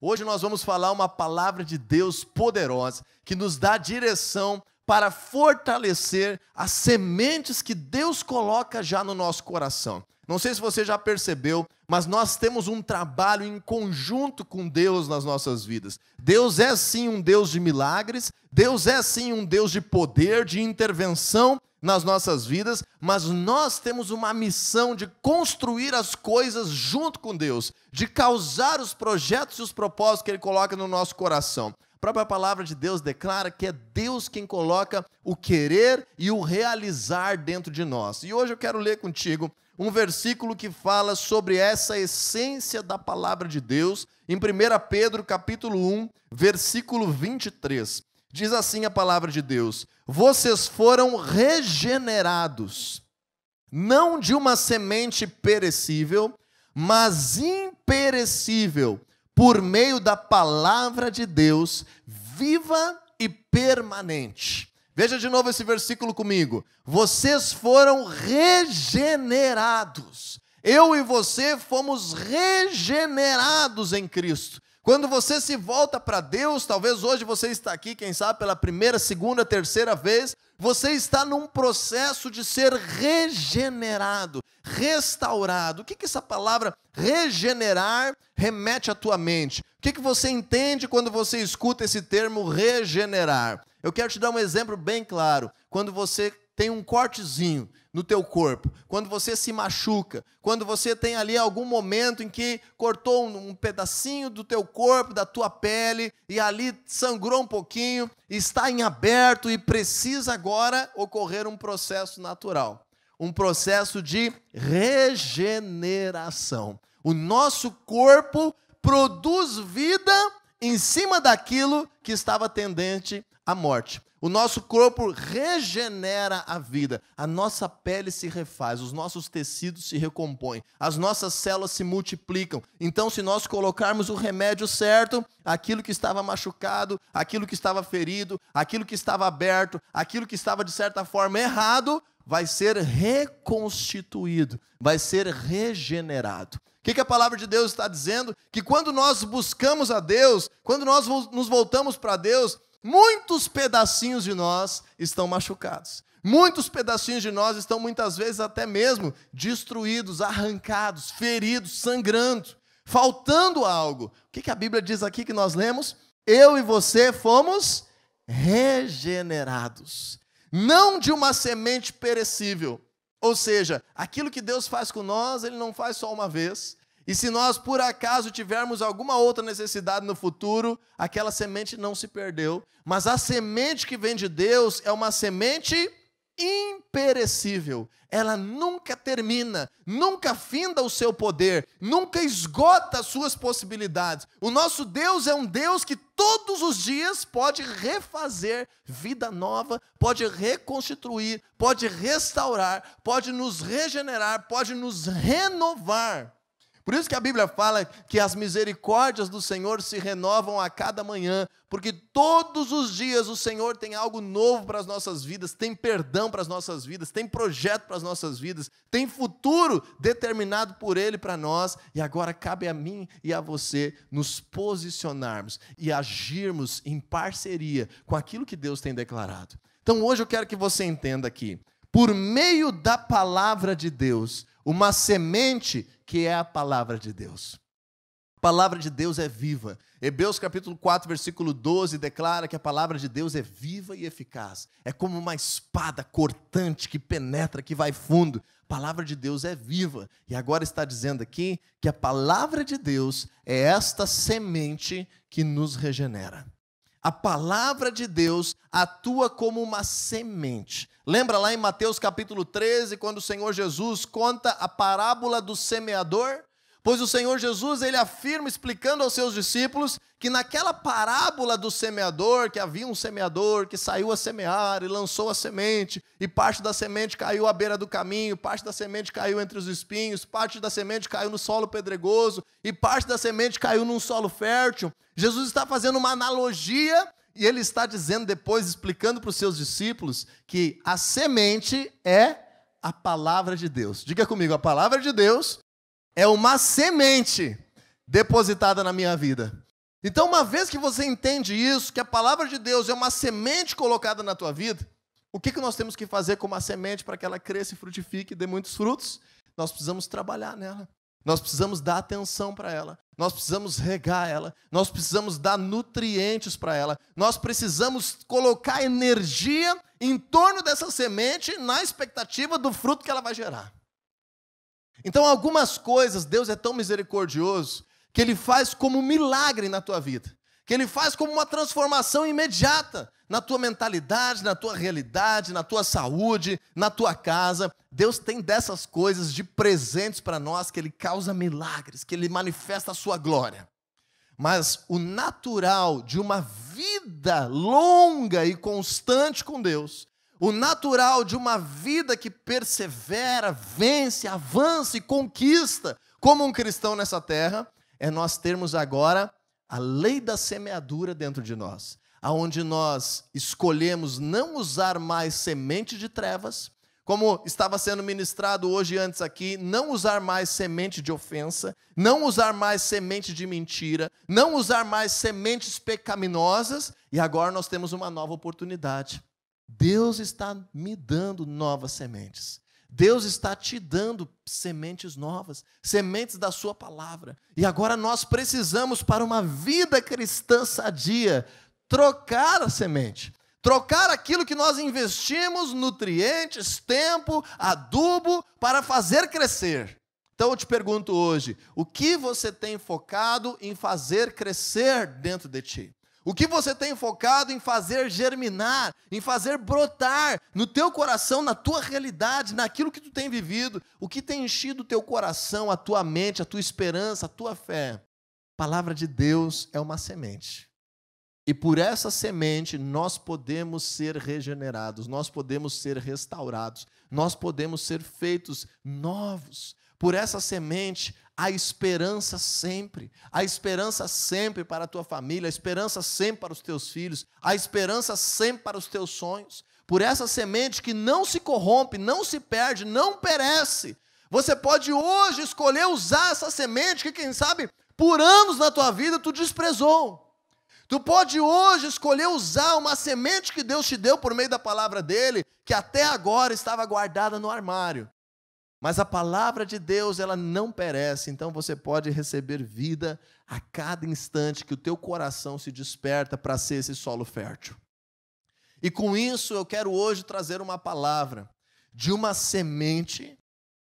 Hoje nós vamos falar uma palavra de Deus poderosa, que nos dá direção para fortalecer as sementes que Deus coloca já no nosso coração. Não sei se você já percebeu, mas nós temos um trabalho em conjunto com Deus nas nossas vidas. Deus é sim um Deus de milagres, Deus é sim um Deus de poder, de intervenção nas nossas vidas, mas nós temos uma missão de construir as coisas junto com Deus, de causar os projetos e os propósitos que Ele coloca no nosso coração. A própria palavra de Deus declara que é Deus quem coloca o querer e o realizar dentro de nós. E hoje eu quero ler contigo um versículo que fala sobre essa essência da palavra de Deus, em 1 Pedro capítulo 1, versículo 23. Diz assim a palavra de Deus: vocês foram regenerados, não de uma semente perecível, mas imperecível, por meio da palavra de Deus, viva e permanente. Veja de novo esse versículo comigo. Vocês foram regenerados. Eu e você fomos regenerados em Cristo. Quando você se volta para Deus, talvez hoje você está aqui, quem sabe pela primeira, segunda, terceira vez, você está num processo de ser regenerado, restaurado. O que essa palavra regenerar remete à tua mente? O que você entende quando você escuta esse termo regenerar? Eu quero te dar um exemplo bem claro. Quando você tem um cortezinho no teu corpo, quando você se machuca, quando você tem ali algum momento em que cortou um pedacinho do teu corpo, da tua pele, e ali sangrou um pouquinho, está em aberto e precisa agora ocorrer um processo natural, um processo de regeneração. O nosso corpo produz vida em cima daquilo que estava tendente à morte. O nosso corpo regenera a vida, a nossa pele se refaz, os nossos tecidos se recompõem, as nossas células se multiplicam. Então, se nós colocarmos o remédio certo, aquilo que estava machucado, aquilo que estava ferido, aquilo que estava aberto, aquilo que estava de certa forma errado, vai ser reconstituído, vai ser regenerado. O que a palavra de Deus está dizendo? Que quando nós buscamos a Deus, quando nós nos voltamos para Deus, muitos pedacinhos de nós estão machucados. Muitos pedacinhos de nós estão muitas vezes até mesmo destruídos, arrancados, feridos, sangrando, faltando algo. O que a Bíblia diz aqui que nós lemos? Eu e você fomos regenerados. Não de uma semente perecível. Ou seja, aquilo que Deus faz com nós, Ele não faz só uma vez. E se nós, por acaso, tivermos alguma outra necessidade no futuro, aquela semente não se perdeu. Mas a semente que vem de Deus é uma semente imperecível. Ela nunca termina, nunca finda o seu poder, nunca esgota as suas possibilidades. O nosso Deus é um Deus que todos os dias pode refazer vida nova, pode reconstituir, pode restaurar, pode nos regenerar, pode nos renovar. Por isso que a Bíblia fala que as misericórdias do Senhor se renovam a cada manhã, porque todos os dias o Senhor tem algo novo para as nossas vidas, tem perdão para as nossas vidas, tem projeto para as nossas vidas, tem futuro determinado por Ele para nós, e agora cabe a mim e a você nos posicionarmos e agirmos em parceria com aquilo que Deus tem declarado. Então hoje eu quero que você entenda aqui, por meio da palavra de Deus, uma semente que é a palavra de Deus. A palavra de Deus é viva. Hebreus capítulo 4, versículo 12, declara que a palavra de Deus é viva e eficaz. É como uma espada cortante que penetra, que vai fundo. A palavra de Deus é viva. E agora está dizendo aqui que a palavra de Deus é esta semente que nos regenera. A palavra de Deus atua como uma semente. Lembra lá em Mateus capítulo 13, quando o Senhor Jesus conta a parábola do semeador? Pois o Senhor Jesus, ele afirma, explicando aos seus discípulos, que naquela parábola do semeador, que havia um semeador que saiu a semear e lançou a semente, e parte da semente caiu à beira do caminho, parte da semente caiu entre os espinhos, parte da semente caiu no solo pedregoso, e parte da semente caiu num solo fértil. Jesus está fazendo uma analogia, e ele está dizendo depois, explicando para os seus discípulos, que a semente é a palavra de Deus. Diga comigo, a palavra de Deus é uma semente depositada na minha vida. Então, uma vez que você entende isso, que a palavra de Deus é uma semente colocada na tua vida, o que nós temos que fazer com uma semente para que ela cresça e frutifique e dê muitos frutos? Nós precisamos trabalhar nela. Nós precisamos dar atenção para ela. Nós precisamos regar ela. Nós precisamos dar nutrientes para ela. Nós precisamos colocar energia em torno dessa semente na expectativa do fruto que ela vai gerar. Então, algumas coisas, Deus é tão misericordioso que Ele faz como um milagre na tua vida. Que Ele faz como uma transformação imediata na tua mentalidade, na tua realidade, na tua saúde, na tua casa. Deus tem dessas coisas de presentes para nós, que Ele causa milagres, que Ele manifesta a sua glória. Mas o natural de uma vida longa e constante com Deus, o natural de uma vida que persevera, vence, avança e conquista como um cristão nessa terra, é nós termos agora a lei da semeadura dentro de nós, aonde nós escolhemos não usar mais semente de trevas, como estava sendo ministrado hoje antes aqui, não usar mais semente de ofensa, não usar mais semente de mentira, não usar mais sementes pecaminosas, e agora nós temos uma nova oportunidade. Deus está me dando novas sementes. Deus está te dando sementes novas, sementes da sua palavra. E agora nós precisamos, para uma vida cristã sadia, trocar a semente. Trocar aquilo que nós investimos, nutrientes, tempo, adubo, para fazer crescer. Então eu te pergunto hoje, o que você tem focado em fazer crescer dentro de ti? O que você tem focado em fazer germinar, em fazer brotar no teu coração, na tua realidade, naquilo que tu tem vivido? O que tem enchido o teu coração, a tua mente, a tua esperança, a tua fé? A palavra de Deus é uma semente. E por essa semente nós podemos ser regenerados, nós podemos ser restaurados, nós podemos ser feitos novos. Por essa semente há esperança sempre para a tua família, a esperança sempre para os teus filhos, a esperança sempre para os teus sonhos. Por essa semente que não se corrompe, não se perde, não perece. Você pode hoje escolher usar essa semente que, quem sabe, por anos na tua vida tu desprezou. Tu pode hoje escolher usar uma semente que Deus te deu por meio da palavra dele, que até agora estava guardada no armário. Mas a palavra de Deus, ela não perece, então você pode receber vida a cada instante que o teu coração se desperta para ser esse solo fértil. E com isso eu quero hoje trazer uma palavra de uma semente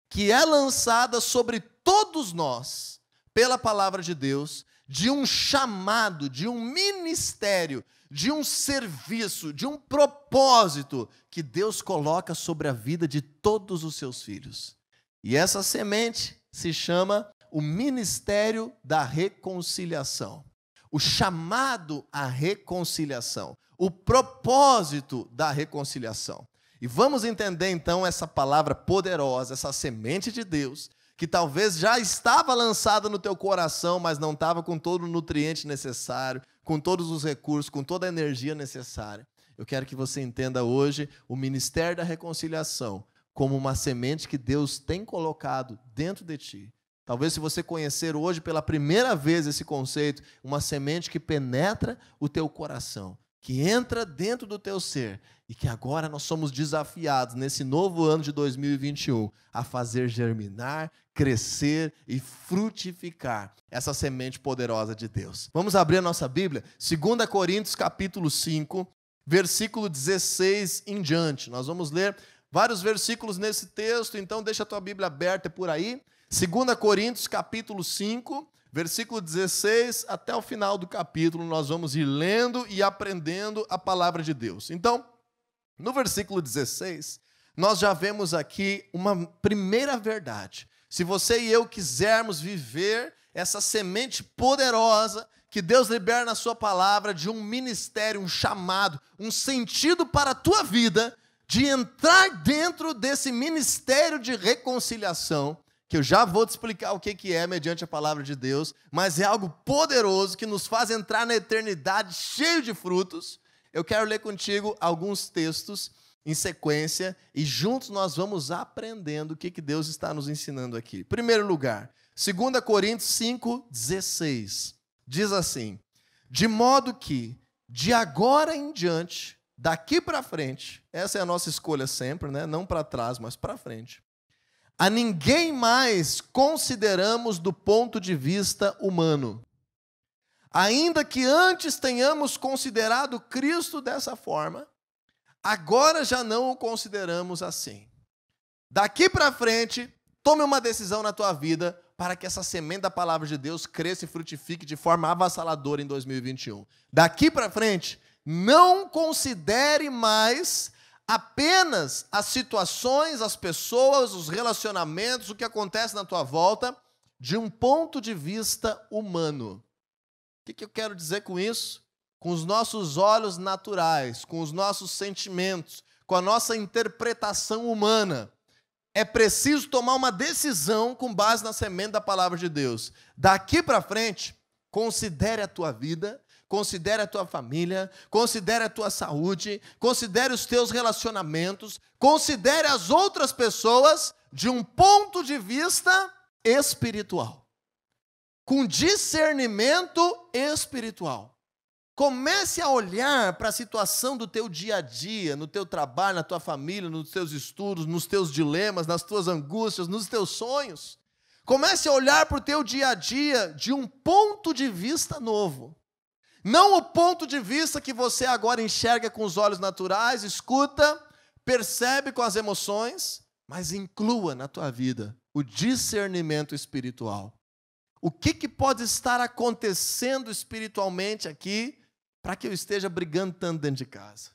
que é lançada sobre todos nós, pela palavra de Deus, de um chamado, de um ministério, de um serviço, de um propósito que Deus coloca sobre a vida de todos os seus filhos. E essa semente se chama o ministério da reconciliação. O chamado à reconciliação. O propósito da reconciliação. E vamos entender então essa palavra poderosa, essa semente de Deus, que talvez já estava lançada no teu coração, mas não estava com todo o nutriente necessário, com todos os recursos, com toda a energia necessária. Eu quero que você entenda hoje o ministério da reconciliação como uma semente que Deus tem colocado dentro de ti. Talvez, se você conhecer hoje pela primeira vez esse conceito, uma semente que penetra o teu coração, que entra dentro do teu ser, e que agora nós somos desafiados, nesse novo ano de 2021, a fazer germinar, crescer e frutificar essa semente poderosa de Deus. Vamos abrir a nossa Bíblia? 2 Coríntios capítulo 5, versículo 16 em diante. Nós vamos ler vários versículos nesse texto, então deixa a tua Bíblia aberta por aí. 2 Coríntios capítulo 5, versículo 16 até o final do capítulo, nós vamos ir lendo e aprendendo a palavra de Deus. Então, no versículo 16, nós já vemos aqui uma primeira verdade. Se você e eu quisermos viver essa semente poderosa que Deus libera na sua palavra, de um ministério, um chamado, um sentido para a tua vida, de entrar dentro desse ministério de reconciliação, que eu já vou te explicar o que é mediante a palavra de Deus, mas é algo poderoso que nos faz entrar na eternidade cheio de frutos. Eu quero ler contigo alguns textos em sequência e juntos nós vamos aprendendo o que Deus está nos ensinando aqui. Em primeiro lugar, 2 Coríntios 5:16, diz assim: De modo que, de agora em diante, daqui para frente, essa é a nossa escolha sempre, né? Não para trás, mas para frente, a ninguém mais consideramos do ponto de vista humano. Ainda que antes tenhamos considerado Cristo dessa forma, agora já não o consideramos assim. Daqui para frente, tome uma decisão na tua vida para que essa semente da palavra de Deus cresça e frutifique de forma avassaladora em 2021. Daqui para frente, não considere mais apenas as situações, as pessoas, os relacionamentos, o que acontece na tua volta, de um ponto de vista humano. O que eu quero dizer com isso? Com os nossos olhos naturais, com os nossos sentimentos, com a nossa interpretação humana. É preciso tomar uma decisão com base na semente da palavra de Deus. Daqui para frente, considere a tua vida, considere a tua família, considere a tua saúde, considere os teus relacionamentos, considere as outras pessoas de um ponto de vista espiritual. Com discernimento espiritual. Comece a olhar para a situação do teu dia a dia, no teu trabalho, na tua família, nos teus estudos, nos teus dilemas, nas tuas angústias, nos teus sonhos. Comece a olhar para o teu dia a dia de um ponto de vista novo. Não o ponto de vista que você agora enxerga com os olhos naturais, escuta, percebe com as emoções, mas inclua na tua vida o discernimento espiritual. O que pode estar acontecendo espiritualmente aqui para que eu esteja brigando tanto dentro de casa?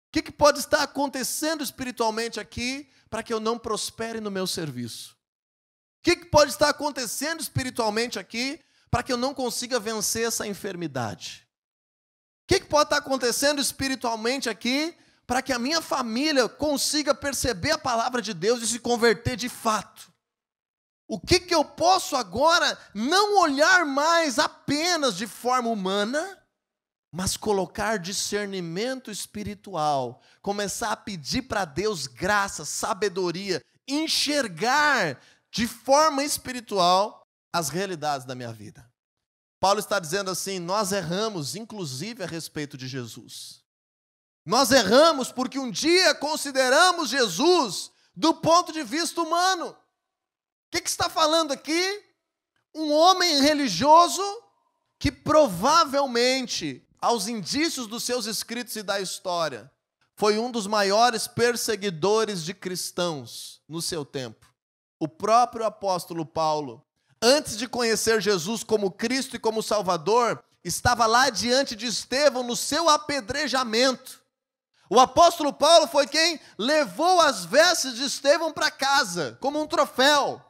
O que pode estar acontecendo espiritualmente aqui para que eu não prospere no meu serviço? O que pode estar acontecendo espiritualmente aqui para que eu não consiga vencer essa enfermidade? O que pode estar acontecendo espiritualmente aqui para que a minha família consiga perceber a palavra de Deus e se converter de fato? O que eu posso agora não olhar mais apenas de forma humana, mas colocar discernimento espiritual, começar a pedir para Deus graça, sabedoria, enxergar de forma espiritual as realidades da minha vida. Paulo está dizendo assim, nós erramos inclusive a respeito de Jesus. Nós erramos porque um dia consideramos Jesus do ponto de vista humano. O que está falando aqui? Um homem religioso que provavelmente, aos indícios dos seus escritos e da história, foi um dos maiores perseguidores de cristãos no seu tempo. O próprio apóstolo Paulo, antes de conhecer Jesus como Cristo e como Salvador, estava lá diante de Estevão no seu apedrejamento. O apóstolo Paulo foi quem levou as vestes de Estevão para casa, como um troféu.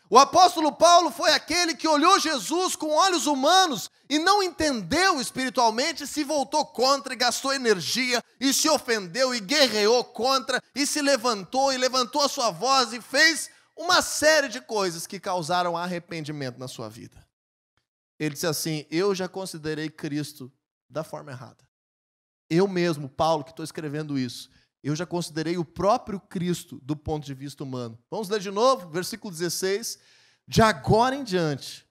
O apóstolo Paulo foi aquele que olhou Jesus com olhos humanos e não entendeu espiritualmente, se voltou contra e gastou energia e se ofendeu e guerreou contra e se levantou e levantou a sua voz e fez uma série de coisas que causaram arrependimento na sua vida. Ele disse assim, eu já considerei Cristo da forma errada. Eu mesmo, Paulo, que estou escrevendo isso, eu já considerei o próprio Cristo do ponto de vista humano. Vamos ler de novo, versículo 16. De agora em diante,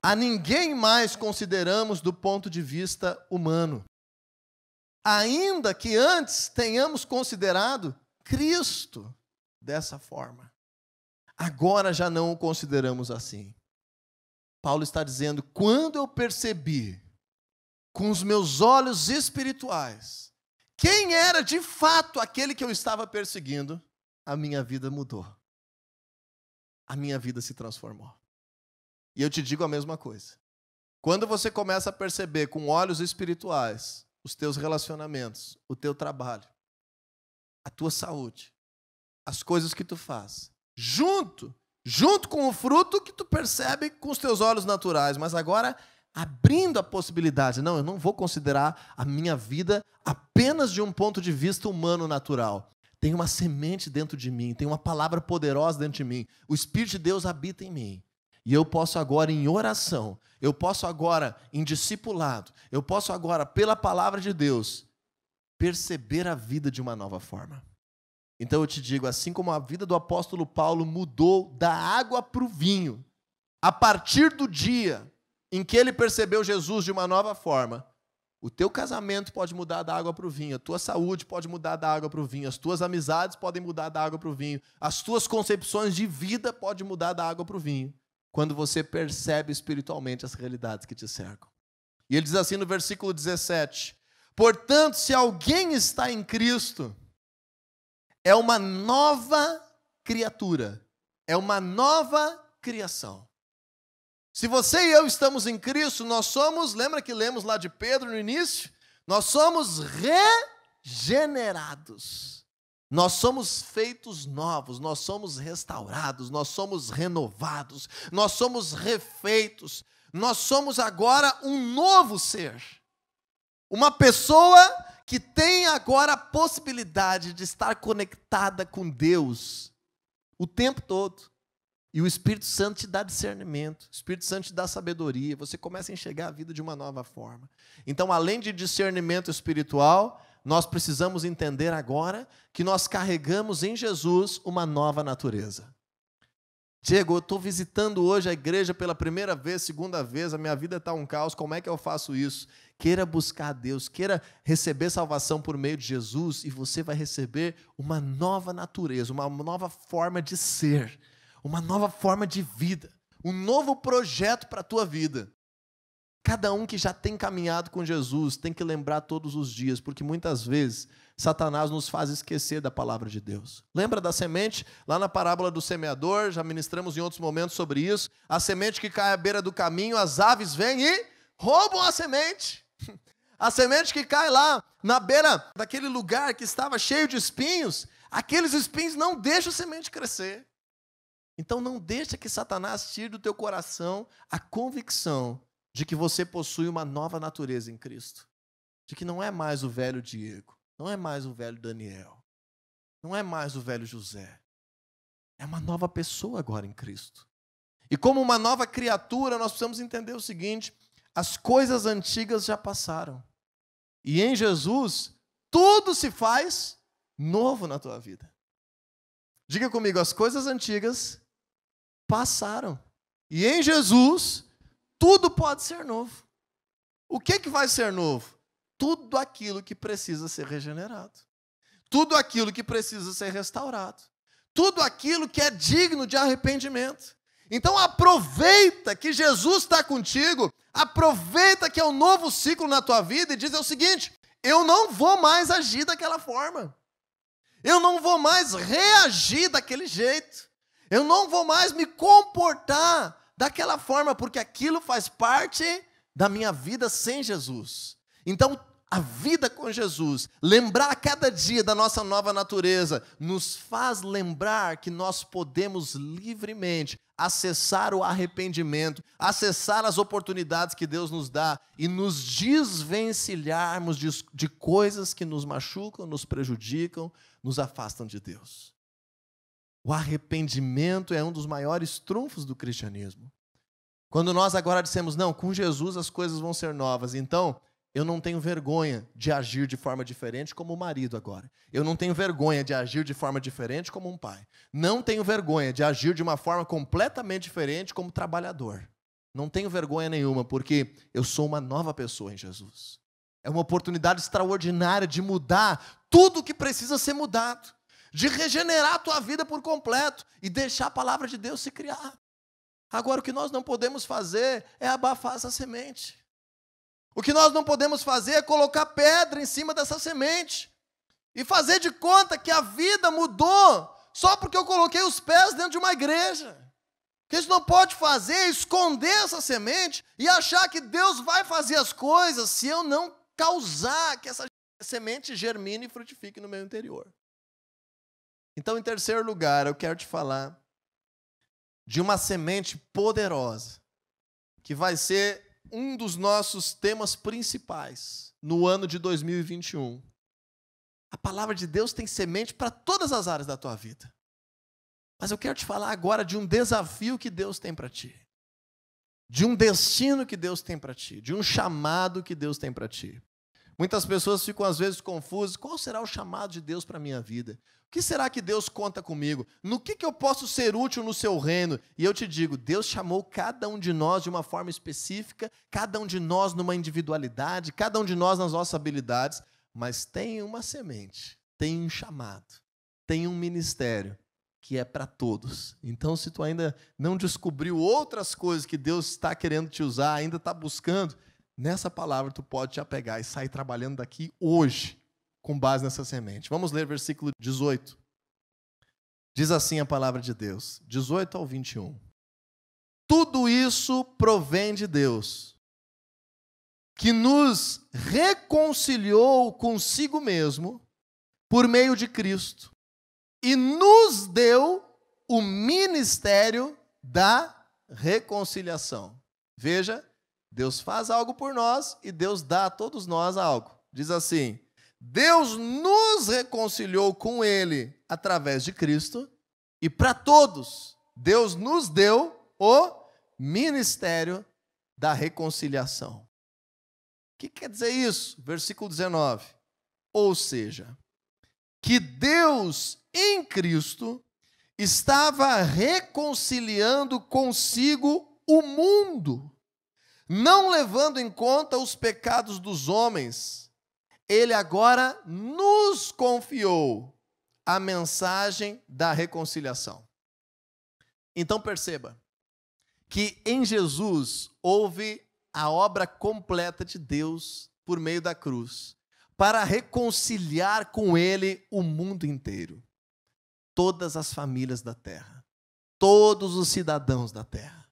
a ninguém mais consideramos do ponto de vista humano. Ainda que antes tenhamos considerado Cristo dessa forma. Agora já não o consideramos assim. Paulo está dizendo, quando eu percebi com os meus olhos espirituais quem era de fato aquele que eu estava perseguindo, a minha vida mudou. A minha vida se transformou. E eu te digo a mesma coisa. Quando você começa a perceber com olhos espirituais os teus relacionamentos, o teu trabalho, a tua saúde, as coisas que tu faz, junto com o fruto que tu percebe com os teus olhos naturais, mas agora abrindo a possibilidade, não, eu não vou considerar a minha vida apenas de um ponto de vista humano natural. Tem uma semente dentro de mim, tem uma palavra poderosa dentro de mim. O Espírito de Deus habita em mim. E eu posso agora em oração, eu posso agora em discipulado, eu posso agora pela palavra de Deus perceber a vida de uma nova forma. Então eu te digo, assim como a vida do apóstolo Paulo mudou da água para o vinho, a partir do dia em que ele percebeu Jesus de uma nova forma, o teu casamento pode mudar da água para o vinho, a tua saúde pode mudar da água para o vinho, as tuas amizades podem mudar da água para o vinho, as tuas concepções de vida podem mudar da água para o vinho, quando você percebe espiritualmente as realidades que te cercam. E ele diz assim no versículo 17, portanto, se alguém está em Cristo, é uma nova criatura, é uma nova criação. Se você e eu estamos em Cristo, nós somos, lembra que lemos lá de Pedro no início? Nós somos regenerados. Nós somos feitos novos, nós somos restaurados, nós somos renovados, nós somos refeitos. Nós somos agora um novo ser. Uma pessoa que tem agora a possibilidade de estar conectada com Deus o tempo todo. E o Espírito Santo te dá discernimento, o Espírito Santo te dá sabedoria, você começa a enxergar a vida de uma nova forma. Então, além de discernimento espiritual, nós precisamos entender agora que nós carregamos em Jesus uma nova natureza. Diego, eu estou visitando hoje a igreja pela primeira vez, segunda vez, a minha vida está um caos, como é que eu faço isso? Queira buscar a Deus, queira receber salvação por meio de Jesus e você vai receber uma nova natureza, uma nova forma de ser, uma nova forma de vida, um novo projeto para a tua vida. Cada um que já tem caminhado com Jesus tem que lembrar todos os dias, porque muitas vezes Satanás nos faz esquecer da palavra de Deus. Lembra da semente? Lá na parábola do semeador, já ministramos em outros momentos sobre isso. A semente que cai à beira do caminho, as aves vêm e roubam a semente. A semente que cai lá na beira daquele lugar que estava cheio de espinhos, aqueles espinhos não deixam a semente crescer. Então não deixa que Satanás tire do teu coração a convicção de que você possui uma nova natureza em Cristo. De que não é mais o velho Diego, não é mais o velho Daniel, não é mais o velho José. É uma nova pessoa agora em Cristo. E como uma nova criatura, nós precisamos entender o seguinte: as coisas antigas já passaram. E em Jesus, tudo se faz novo na tua vida. Diga comigo, as coisas antigas passaram. E em Jesus, tudo pode ser novo. O que vai ser novo? Tudo aquilo que precisa ser regenerado. Tudo aquilo que precisa ser restaurado. Tudo aquilo que é digno de arrependimento. Então aproveita que Jesus está contigo, aproveita que é um novo ciclo na tua vida e diz o seguinte: eu não vou mais agir daquela forma. Eu não vou mais reagir daquele jeito. Eu não vou mais me comportar daquela forma, porque aquilo faz parte da minha vida sem Jesus. Então, a vida com Jesus, lembrar a cada dia da nossa nova natureza, nos faz lembrar que nós podemos livremente acessar o arrependimento, acessar as oportunidades que Deus nos dá e nos desvencilharmos de coisas que nos machucam, nos prejudicam, nos afastam de Deus. O arrependimento é um dos maiores trunfos do cristianismo. Quando nós agora dissemos, não, com Jesus as coisas vão ser novas, então eu não tenho vergonha de agir de forma diferente como o marido agora. Eu não tenho vergonha de agir de forma diferente como um pai. Não tenho vergonha de agir de uma forma completamente diferente como trabalhador. Não tenho vergonha nenhuma, porque eu sou uma nova pessoa em Jesus. É uma oportunidade extraordinária de mudar tudo o que precisa ser mudado, de regenerar a tua vida por completo e deixar a palavra de Deus se criar. Agora, o que nós não podemos fazer é abafar essa semente. O que nós não podemos fazer é colocar pedra em cima dessa semente e fazer de conta que a vida mudou só porque eu coloquei os pés dentro de uma igreja. O que a gente não pode fazer é esconder essa semente e achar que Deus vai fazer as coisas se eu não causar que essa semente germine e frutifique no meu interior. Então, em terceiro lugar, eu quero te falar de uma semente poderosa que vai ser um dos nossos temas principais no ano de 2021. A palavra de Deus tem semente para todas as áreas da tua vida. Mas eu quero te falar agora de um desafio que Deus tem para ti. De um destino que Deus tem para ti. De um chamado que Deus tem para ti. Muitas pessoas ficam às vezes confusas. Qual será o chamado de Deus para a minha vida? O que será que Deus conta comigo? No que eu posso ser útil no seu reino? E eu te digo, Deus chamou cada um de nós de uma forma específica, cada um de nós numa individualidade, cada um de nós nas nossas habilidades, mas tem uma semente, tem um chamado, tem um ministério que é para todos. Então, se tu ainda não descobriu outras coisas que Deus está querendo te usar, ainda está buscando, nessa palavra tu pode te apegar e sair trabalhando daqui hoje, com base nessa semente. Vamos ler versículo 18. Diz assim a palavra de Deus, 18 ao 21. Tudo isso provém de Deus, que nos reconciliou consigo mesmo por meio de Cristo e nos deu o ministério da reconciliação. Veja, Deus faz algo por nós e Deus dá a todos nós algo. Diz assim: Deus nos reconciliou com Ele através de Cristo e para todos Deus nos deu o ministério da reconciliação. O que quer dizer isso? Versículo 19. Ou seja, que Deus em Cristo estava reconciliando consigo o mundo, não levando em conta os pecados dos homens. Ele agora nos confiou a mensagem da reconciliação. Então perceba que em Jesus houve a obra completa de Deus por meio da cruz, para reconciliar com Ele o mundo inteiro, todas as famílias da terra, todos os cidadãos da terra.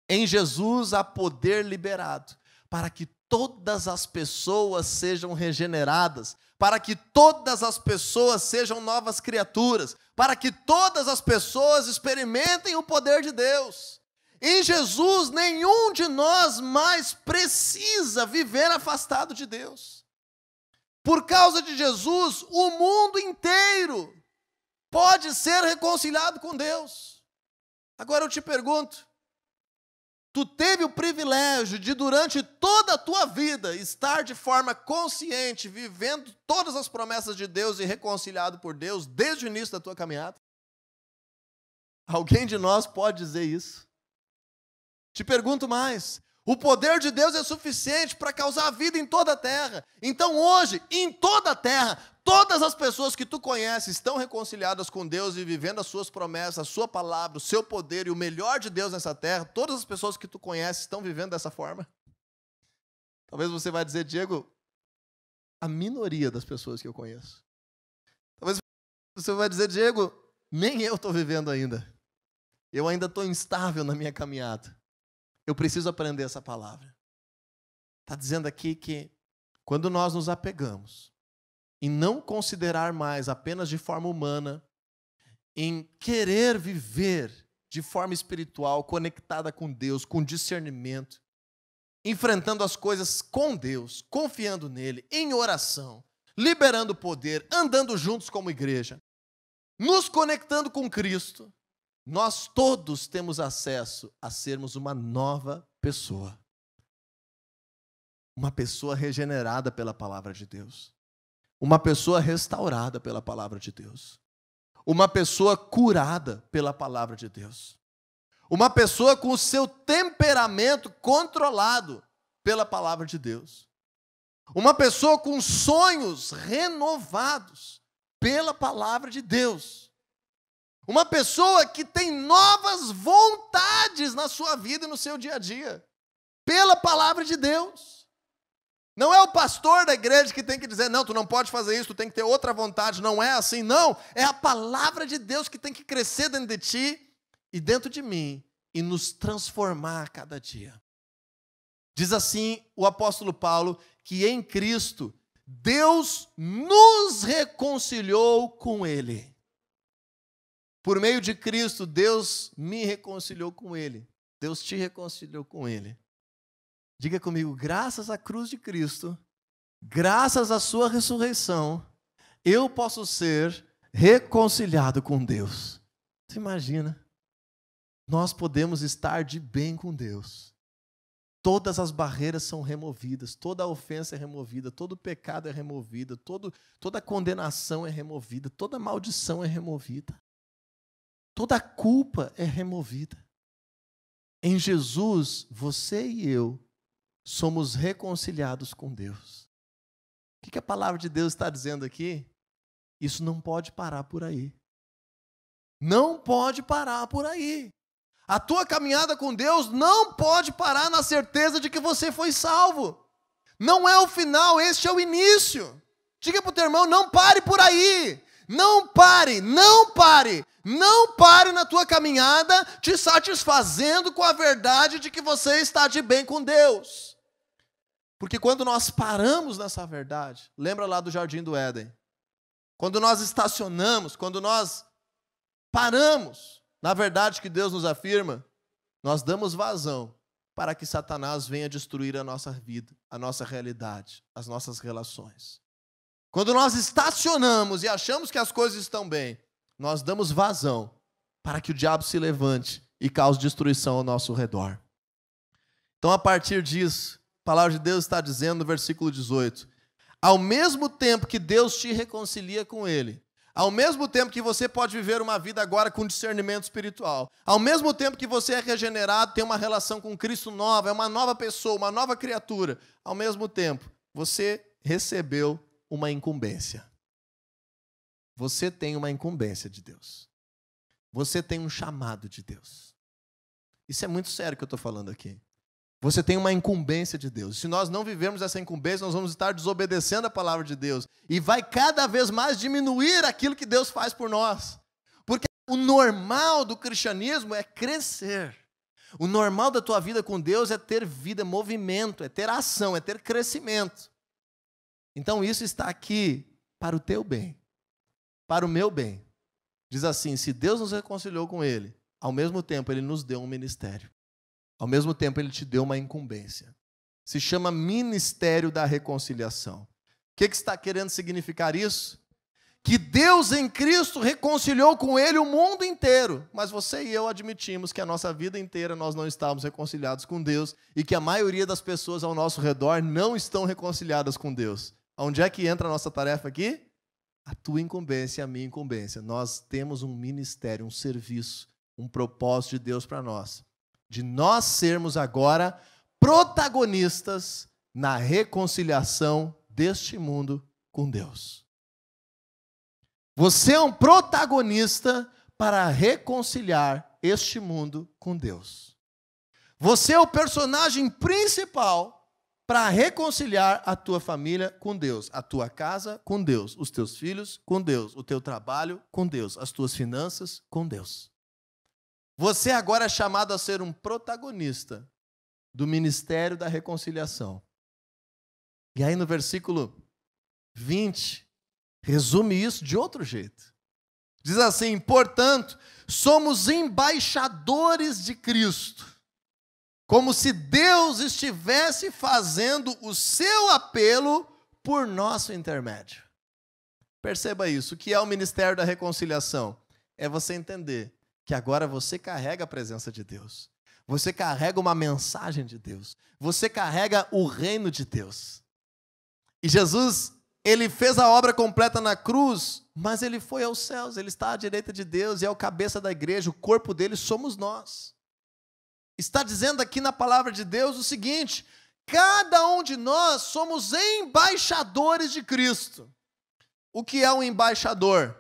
Em Jesus há poder liberado para que todas as pessoas sejam regeneradas, para que todas as pessoas sejam novas criaturas, para que todas as pessoas experimentem o poder de Deus. Em Jesus, nenhum de nós mais precisa viver afastado de Deus. Por causa de Jesus, o mundo inteiro pode ser reconciliado com Deus. Agora eu te pergunto, tu teve o privilégio de, durante toda a tua vida, estar de forma consciente, vivendo todas as promessas de Deus e reconciliado por Deus, desde o início da tua caminhada? Alguém de nós pode dizer isso? Te pergunto mais, o poder de Deus é suficiente para causar vida em toda a terra. Então hoje, em toda a terra, todas as pessoas que tu conheces estão reconciliadas com Deus e vivendo as suas promessas, a sua palavra, o seu poder e o melhor de Deus nessa terra. Todas as pessoas que tu conheces estão vivendo dessa forma. Talvez você vai dizer, Diego, a minoria das pessoas que eu conheço. Talvez você vai dizer, Diego, nem eu estou vivendo ainda. Eu ainda estou instável na minha caminhada. Eu preciso aprender essa palavra. Está dizendo aqui que quando nós nos apegamos em não considerar mais apenas de forma humana, em querer viver de forma espiritual, conectada com Deus, com discernimento, enfrentando as coisas com Deus, confiando nele, em oração, liberando poder, andando juntos como igreja, nos conectando com Cristo, nós todos temos acesso a sermos uma nova pessoa. Uma pessoa regenerada pela palavra de Deus. Uma pessoa restaurada pela palavra de Deus. Uma pessoa curada pela palavra de Deus. Uma pessoa com o seu temperamento controlado pela palavra de Deus. Uma pessoa com sonhos renovados pela palavra de Deus. Uma pessoa que tem novas vontades na sua vida e no seu dia a dia, pela palavra de Deus. Não é o pastor da igreja que tem que dizer, não, tu não pode fazer isso, tu tem que ter outra vontade. Não é assim, não. É a palavra de Deus que tem que crescer dentro de ti e dentro de mim e nos transformar a cada dia. Diz assim o apóstolo Paulo, que em Cristo, Deus nos reconciliou com Ele. Por meio de Cristo, Deus me reconciliou com Ele. Deus te reconciliou com Ele. Diga comigo, graças à cruz de Cristo, graças à sua ressurreição, eu posso ser reconciliado com Deus. Você imagina? Nós podemos estar de bem com Deus. todas as barreiras são removidas, toda a ofensa é removida, todo o pecado é removido, toda a condenação é removida, toda a maldição é removida, toda a culpa é removida. Em Jesus, você e eu somos reconciliados com Deus. O que a palavra de Deus está dizendo aqui? Isso não pode parar por aí. Não pode parar por aí. A tua caminhada com Deus não pode parar na certeza de que você foi salvo. Não é o final, este é o início. Diga para o teu irmão, não pare por aí. Não pare, não pare. Não pare na tua caminhada te satisfazendo com a verdade de que você está de bem com Deus. Porque quando nós paramos nessa verdade, lembra lá do Jardim do Éden, quando nós estacionamos, quando nós paramos na verdade que Deus nos afirma, nós damos vazão para que Satanás venha destruir a nossa vida, a nossa realidade, as nossas relações. Quando nós estacionamos e achamos que as coisas estão bem, nós damos vazão para que o diabo se levante e cause destruição ao nosso redor. Então, a partir disso, a palavra de Deus está dizendo no versículo 18, ao mesmo tempo que Deus te reconcilia com Ele, ao mesmo tempo que você pode viver uma vida agora com discernimento espiritual, ao mesmo tempo que você é regenerado, tem uma relação com Cristo nova, é uma nova pessoa, uma nova criatura, ao mesmo tempo, você recebeu uma incumbência. Você tem uma incumbência de Deus. Você tem um chamado de Deus. Isso é muito sério que eu estou falando aqui. Você tem uma incumbência de Deus. Se nós não vivermos essa incumbência, nós vamos estar desobedecendo a palavra de Deus. E vai cada vez mais diminuir aquilo que Deus faz por nós. Porque o normal do cristianismo é crescer. O normal da tua vida com Deus é ter vida, movimento, é ter ação, é ter crescimento. Então isso está aqui para o teu bem, para o meu bem. Diz assim, se Deus nos reconciliou com Ele, ao mesmo tempo Ele nos deu um ministério. Ao mesmo tempo, Ele te deu uma incumbência. Se chama Ministério da Reconciliação. O que está querendo significar isso? Que Deus em Cristo reconciliou com Ele o mundo inteiro. Mas você e eu admitimos que a nossa vida inteira nós não estávamos reconciliados com Deus e que a maioria das pessoas ao nosso redor não estão reconciliadas com Deus. Onde é que entra a nossa tarefa aqui? A tua incumbência e a minha incumbência. Nós temos um ministério, um serviço, um propósito de Deus para nós. De nós sermos agora protagonistas na reconciliação deste mundo com Deus. Você é um protagonista para reconciliar este mundo com Deus. Você é o personagem principal para reconciliar a tua família com Deus, a tua casa com Deus, os teus filhos com Deus, o teu trabalho com Deus, as tuas finanças com Deus. Você agora é chamado a ser um protagonista do ministério da reconciliação. E aí no versículo 20, resume isso de outro jeito. Diz assim, portanto, somos embaixadores de Cristo, como se Deus estivesse fazendo o seu apelo por nosso intermédio. Perceba isso, o que é o ministério da reconciliação? É você entender que agora você carrega a presença de Deus. Você carrega uma mensagem de Deus. Você carrega o reino de Deus. E Jesus, Ele fez a obra completa na cruz, mas Ele foi aos céus, Ele está à direita de Deus e é o cabeça da igreja, o corpo dele somos nós. Está dizendo aqui na palavra de Deus o seguinte, cada um de nós somos embaixadores de Cristo. O que é um embaixador?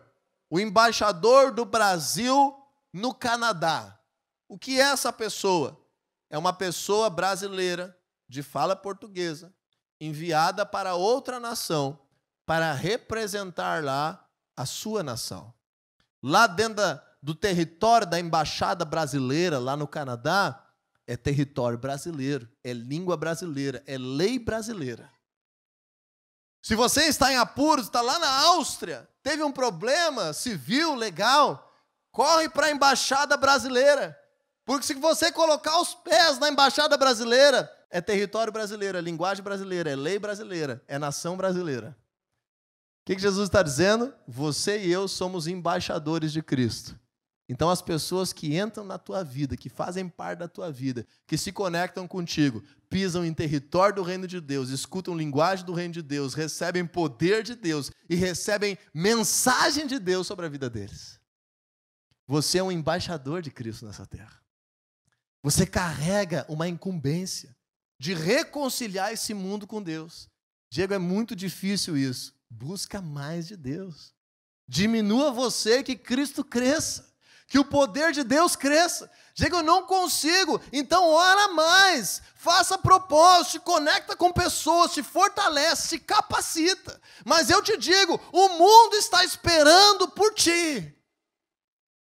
O embaixador do Brasil no Canadá. O que é essa pessoa? É uma pessoa brasileira, de fala portuguesa, enviada para outra nação, para representar lá a sua nação. Lá dentro do território da embaixada brasileira, lá no Canadá, é território brasileiro, é língua brasileira, é lei brasileira. Se você está em apuros, está lá na Áustria, teve um problema civil, legal, corre para a embaixada brasileira. Porque se você colocar os pés na embaixada brasileira, é território brasileiro, é linguagem brasileira, é lei brasileira, é nação brasileira. O que Jesus está dizendo? Você e eu somos embaixadores de Cristo. Então as pessoas que entram na tua vida, que fazem parte da tua vida, que se conectam contigo, pisam em território do reino de Deus, escutam linguagem do reino de Deus, recebem poder de Deus e recebem mensagem de Deus sobre a vida deles. Você é um embaixador de Cristo nessa terra. Você carrega uma incumbência de reconciliar esse mundo com Deus. Diego, é muito difícil isso. Busca mais de Deus. Diminua você, que Cristo cresça. Que o poder de Deus cresça. Diego, eu não consigo. Então ora mais. Faça propósito, se conecta com pessoas, se fortalece, se capacita. Mas eu te digo, o mundo está esperando por ti.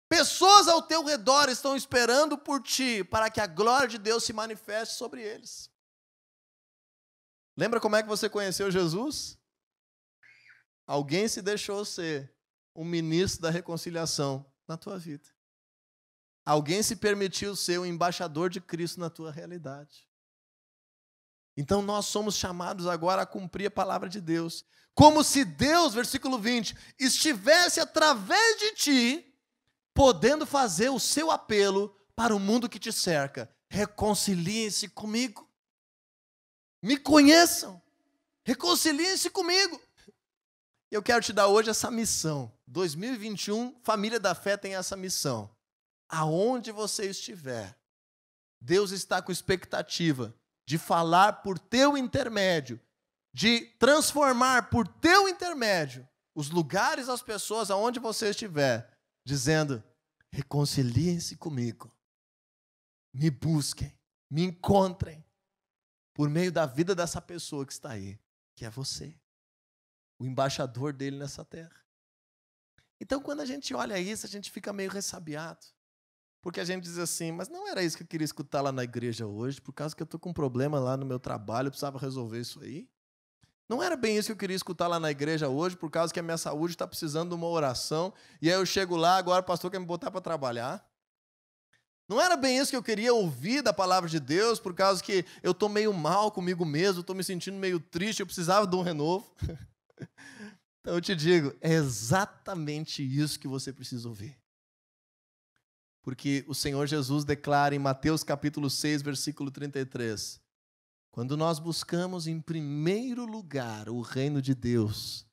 Pessoas ao teu redor estão esperando por ti, para que a glória de Deus se manifeste sobre eles. Lembra como é que você conheceu Jesus? Alguém se deixou ser um ministro da reconciliação na tua vida. Alguém se permitiu ser um embaixador de Cristo na tua realidade. Então nós somos chamados agora a cumprir a palavra de Deus. Como se Deus, versículo 20, estivesse através de ti, podendo fazer o seu apelo para o mundo que te cerca. Reconciliem-se comigo. Me conheçam. Reconciliem-se comigo. Eu quero te dar hoje essa missão. 2021, Família da Fé tem essa missão. Aonde você estiver, Deus está com expectativa de falar por teu intermédio, de transformar por teu intermédio os lugares, as pessoas, aonde você estiver, dizendo, reconciliem-se comigo, me busquem, me encontrem, por meio da vida dessa pessoa que está aí, que é você, o embaixador dele nessa terra. Então, quando a gente olha isso, a gente fica meio ressabiado, porque a gente diz assim, mas não era isso que eu queria escutar lá na igreja hoje, por causa que eu estou com um problema lá no meu trabalho, eu precisava resolver isso aí. Não era bem isso que eu queria escutar lá na igreja hoje, por causa que a minha saúde está precisando de uma oração, e aí eu chego lá, agora o pastor quer me botar para trabalhar. Não era bem isso que eu queria ouvir da palavra de Deus, por causa que eu estou meio mal comigo mesmo, estou me sentindo meio triste, eu precisava de um renovo. Então eu te digo, é exatamente isso que você precisa ouvir. Porque o Senhor Jesus declara em Mateus capítulo 6, versículo 33, quando nós buscamos em primeiro lugar o reino de Deus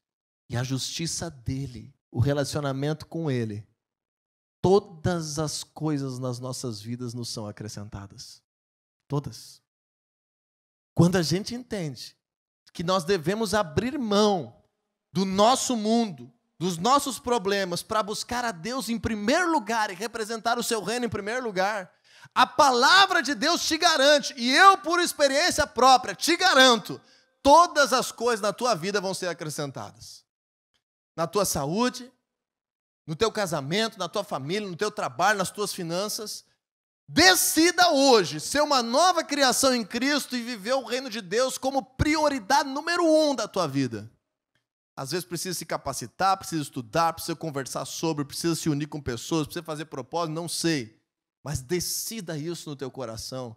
e a justiça dele, o relacionamento com ele, todas as coisas nas nossas vidas nos são acrescentadas. Todas. Quando a gente entende que nós devemos abrir mão do nosso mundo, dos nossos problemas, para buscar a Deus em primeiro lugar e representar o seu reino em primeiro lugar, a palavra de Deus te garante, e eu, por experiência própria, te garanto, todas as coisas na tua vida vão ser acrescentadas. Na tua saúde, no teu casamento, na tua família, no teu trabalho, nas tuas finanças. Decida hoje ser uma nova criação em Cristo e viver o reino de Deus como prioridade número 1 da tua vida. Às vezes precisa se capacitar, precisa estudar, precisa conversar sobre, precisa se unir com pessoas, precisa fazer propósito, não sei. Mas decida isso no teu coração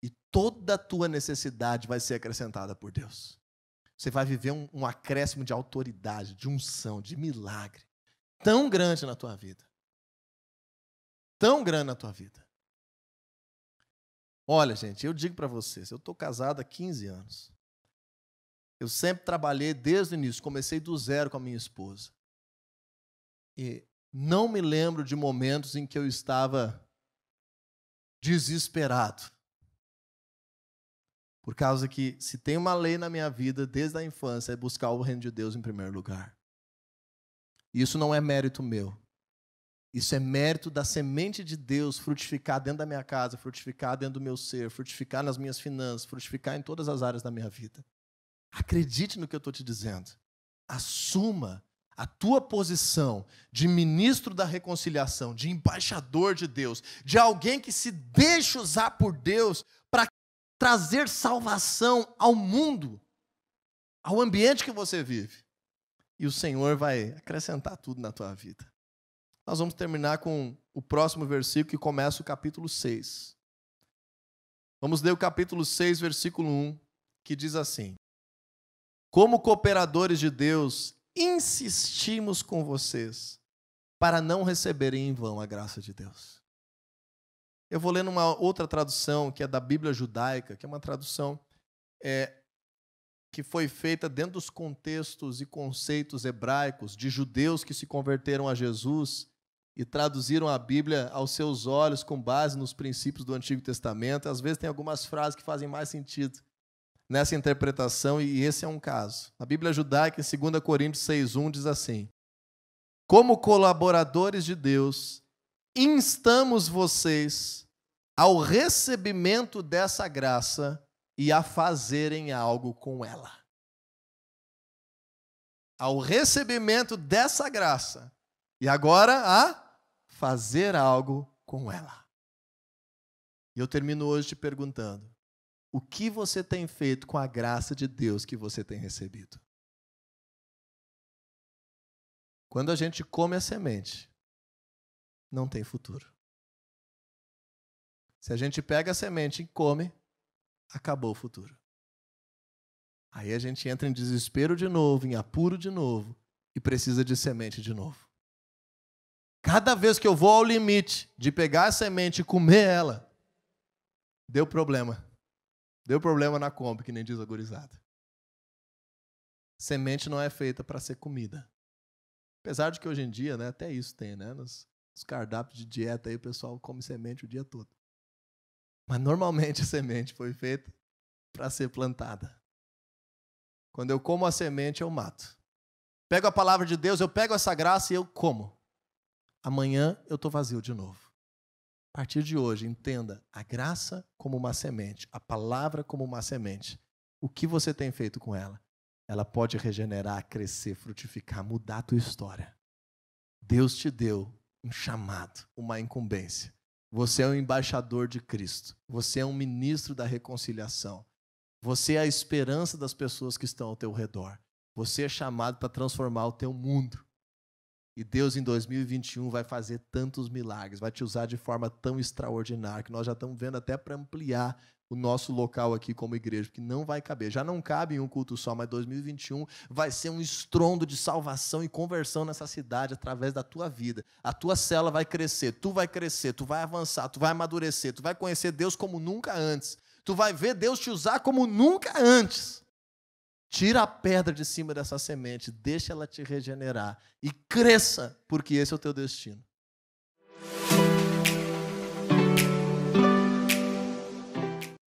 e toda a tua necessidade vai ser acrescentada por Deus. Você vai viver um acréscimo de autoridade, de unção, de milagre, tão grande na tua vida. Tão grande na tua vida. Olha, gente, eu digo para vocês, eu estou casado há 15 anos. Eu sempre trabalhei desde o início, comecei do zero com a minha esposa. E não me lembro de momentos em que eu estava desesperado. Por causa que, se tem uma lei na minha vida, desde a infância, é buscar o reino de Deus em primeiro lugar. E isso não é mérito meu. Isso é mérito da semente de Deus frutificar dentro da minha casa, frutificar dentro do meu ser, frutificar nas minhas finanças, frutificar em todas as áreas da minha vida. Acredite no que eu estou te dizendo. Assuma a tua posição de ministro da reconciliação, de embaixador de Deus, de alguém que se deixa usar por Deus para trazer salvação ao mundo, ao ambiente que você vive. E o Senhor vai acrescentar tudo na tua vida. Nós vamos terminar com o próximo versículo que começa o capítulo 6. Vamos ler o capítulo 6, versículo 1, que diz assim: como cooperadores de Deus, insistimos com vocês, para não receberem em vão a graça de Deus. Eu vou ler numa outra tradução, que é da Bíblia Judaica, que é uma tradução que foi feita dentro dos contextos e conceitos hebraicos de judeus que se converteram a Jesus e traduziram a Bíblia aos seus olhos com base nos princípios do Antigo Testamento. Às vezes tem algumas frases que fazem mais sentido nessa interpretação, e esse é um caso. A Bíblia Judaica, em 2 Coríntios 6:1, diz assim: como colaboradores de Deus, instamos vocês ao recebimento dessa graça e a fazerem algo com ela. Ao recebimento dessa graça e agora a fazer algo com ela. E eu termino hoje te perguntando: o que você tem feito com a graça de Deus que você tem recebido? Quando a gente come a semente, não tem futuro. Se a gente pega a semente e come, acabou o futuro. Aí a gente entra em desespero de novo, em apuro de novo, e precisa de semente de novo. Cada vez que eu vou ao limite de pegar a semente e comer ela, deu problema. Deu problema na Kombi, que nem diz a gurizada. Semente não é feita para ser comida. Apesar de que hoje em dia, né, até isso tem, né? Nos cardápios de dieta aí o pessoal come semente o dia todo. Mas normalmente a semente foi feita para ser plantada. Quando eu como a semente, eu mato. Pego a palavra de Deus, eu pego essa graça e eu como. Amanhã eu estou vazio de novo. A partir de hoje, entenda a graça como uma semente, a palavra como uma semente. O que você tem feito com ela? Ela pode regenerar, crescer, frutificar, mudar a tua história. Deus te deu um chamado, uma incumbência. Você é um embaixador de Cristo. Você é um ministro da reconciliação. Você é a esperança das pessoas que estão ao teu redor. Você é chamado para transformar o teu mundo. E Deus, em 2021, vai fazer tantos milagres, vai te usar de forma tão extraordinária, que nós já estamos vendo até para ampliar o nosso local aqui como igreja, porque não vai caber. Já não cabe em um culto só, mas 2021 vai ser um estrondo de salvação e conversão nessa cidade através da tua vida. A tua célula vai crescer, tu vai avançar, tu vai amadurecer, tu vai conhecer Deus como nunca antes. Tu vai ver Deus te usar como nunca antes. Tira a pedra de cima dessa semente, deixa ela te regenerar e cresça, porque esse é o teu destino.